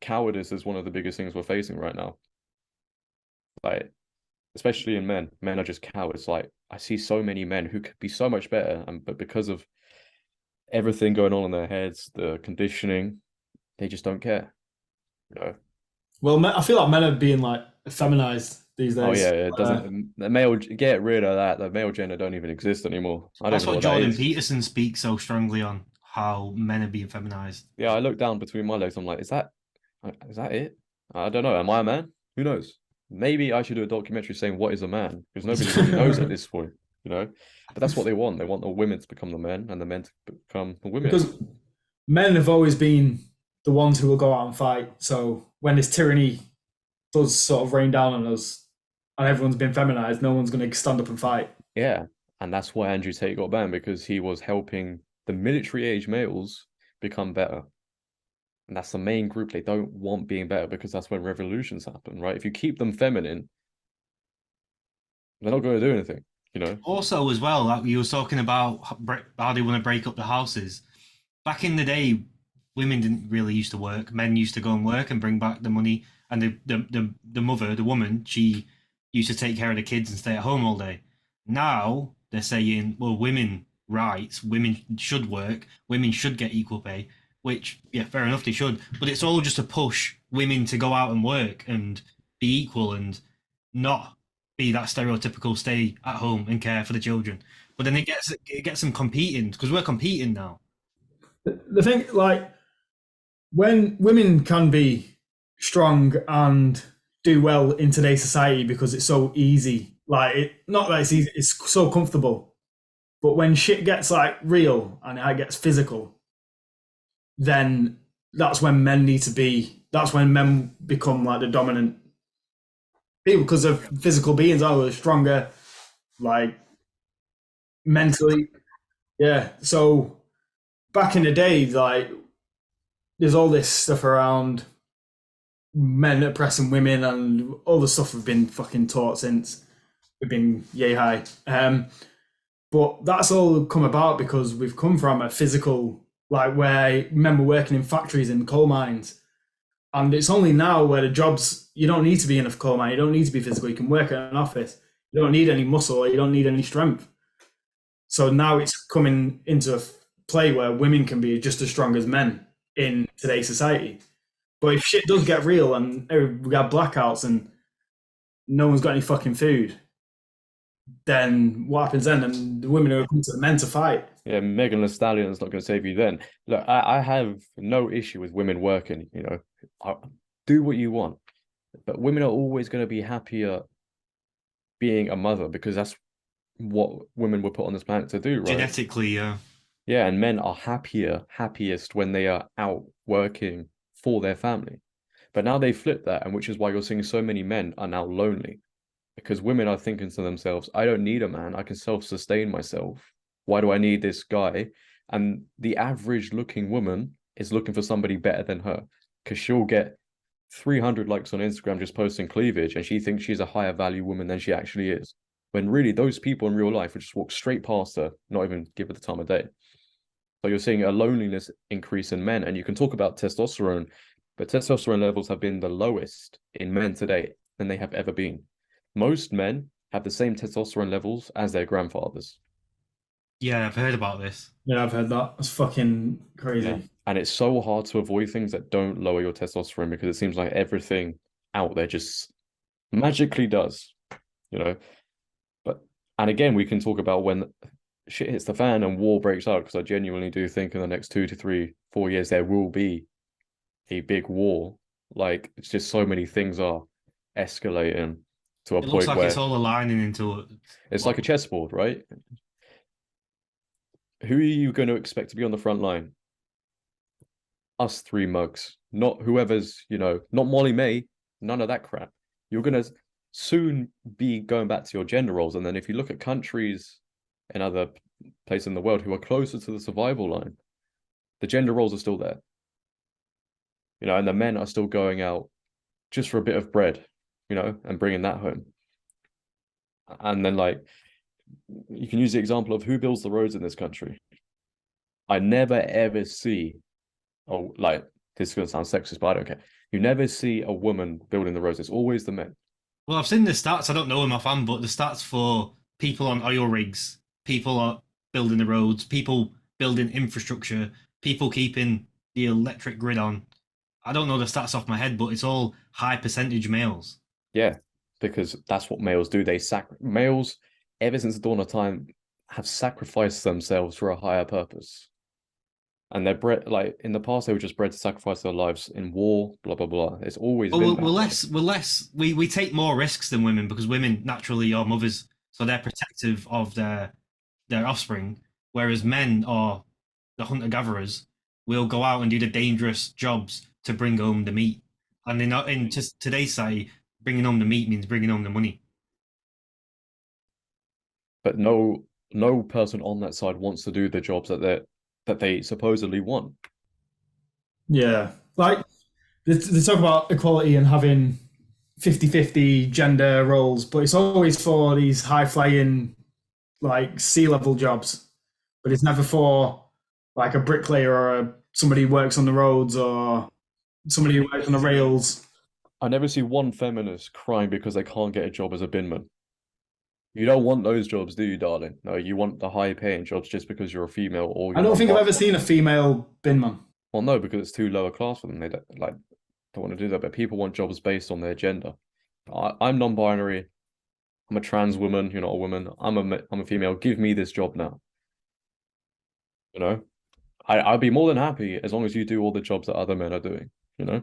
cowardice is one of the biggest things we're facing right now. Like, especially in men. Men are just cowards. Like, I see so many men who could be so much better, and but because of everything going on in their heads, the conditioning, they just don't care. You know? Well, I feel like men are being like feminized these Oh yeah, days. it doesn't. The male, get rid of that. The male gender don't even exist anymore. I don't That's even know what what that Jordan is. Peterson speaks so strongly on, how men are being feminized. Yeah, I look down between my legs. I'm like, is that it? I don't know. Am I a man? Who knows? Maybe I should do a documentary saying what is a man, because nobody really knows at this point, you know. But that's what they want. They want the women to become the men and the men to become the women. Because men have always been the ones who will go out and fight. So when this tyranny does sort of rain down on us and everyone's been feminized, no one's going to stand up and fight. Yeah, and that's why Andrew Tate got banned, because he was helping the military age males become better. And that's the main group they don't want being better, because that's when revolutions happen, right? If you keep them feminine, they're not going to do anything, you know? Also, as well, like you were talking about how they want to break up the houses. Back in the day, women didn't really used to work. Men used to go and work and bring back the money, and the mother, the woman, she used to take care of the kids and stay at home all day. Now they're saying, well, women rights, women should work, women should get equal pay. Which, yeah, fair enough, they should. But it's all just to push women to go out and work and be equal and not be that stereotypical stay at home and care for the children. But then it gets them competing, because we're competing now. The thing, like, when women can be strong and do well in today's society because it's so easy, like, not that it's easy, it's so comfortable. But when shit gets like real and it gets physical, then that's when men need to be. That's when men become like the dominant people because of physical beings. Are stronger, like mentally. Yeah. So back in the day, like there's all this stuff around men oppressing women and all the stuff we've been fucking taught since we've been yay high. But that's all come about because we've come from a physical, like where I remember working in factories and coal mines. And it's only now where the jobs, you don't need to be in a coal mine, you don't need to be physical, you can work at an office, you don't need any muscle, you don't need any strength. So now it's coming into a play where women can be just as strong as men in today's society. But if shit does get real and we got blackouts and no one's got any fucking food, then what happens then? And the women are coming to the men to fight. Yeah, Megan Thee Stallion's not going to save you then. Look, I have no issue with women working, you know. Do what you want. But women are always going to be happier being a mother because that's what women were put on this planet to do, right? Genetically, yeah. Yeah, and men are happiest when they are out working for their family. But now they flip that, and which is why you're seeing so many men are now lonely. Because women are thinking to themselves, I don't need a man, I can self-sustain myself. Why do I need this guy? And the average looking woman is looking for somebody better than her, because she'll get 300 likes on Instagram just posting cleavage, and she thinks she's a higher value woman than she actually is. When really those people in real life would just walk straight past her, not even give her the time of day. So you're seeing a loneliness increase in men, and you can talk about testosterone, but testosterone levels have been the lowest in men today than they have ever been. Most men have the same testosterone levels as their grandfathers. Yeah, I've heard about this. Yeah, I've heard that. That's fucking crazy. Yeah. And it's so hard to avoid things that don't lower your testosterone because it seems like everything out there just magically does, you know. And again, we can talk about when shit hits the fan and war breaks out, because I genuinely do think in the next 2 to 3, 4 years there will be a big war. Like, it's just so many things are escalating to a It looks point like where it's all aligning into it's like a chessboard, right? Who are you going to expect to be on the front line? Us three mugs, not whoever's, you know, not Molly May, none of that crap. You're going to soon be going back to your gender roles. And then if you look at countries and other places in the world who are closer to the survival line, the gender roles are still there. You know, and the men are still going out just for a bit of bread, you know, and bringing that home. And then, like, you can use the example of who builds the roads in this country. I never ever see, oh, like, This is going to sound sexist, but I don't care. You never see a woman building the roads. It's always the men. Well, I've seen the stats. I don't know them offhand, but the stats for people on oil rigs, people are building the roads, people building infrastructure, people keeping the electric grid on. I don't know the stats off my head, but it's all high percentage males. Yeah, because that's what males do. Males, ever since the dawn of time, have sacrificed themselves for a higher purpose. And they're bred, like in the past, they were just bred to sacrifice their lives in war, blah blah blah. It's always But been we take more risks than women because women naturally are mothers, so they're protective of their offspring, whereas men are the hunter gatherers will go out and do the dangerous jobs to bring home the meat. And in just today's society, bringing home the meat means bringing home the money. But no person on that side wants to do the jobs that they supposedly want. Yeah. Like they talk about equality and having 50-50 gender roles, but it's always for these high flying like sea-level jobs. But it's never for like a bricklayer or somebody who works on the roads or somebody who works on the rails. I never see one feminist crying because they can't get a job as a binman. You don't want those jobs, do you, darling? No, you want the high-paying jobs just because you're a female or you're I don't think I've not. ever seen a female binman. Well, no, because it's too lower class for them. They don't want to do that. But people want jobs based on their gender. I'm non-binary. I'm a trans woman. You're not a woman. I'm a female. Give me this job now. You know, I'd be more than happy as long as you do all the jobs that other men are doing. You know.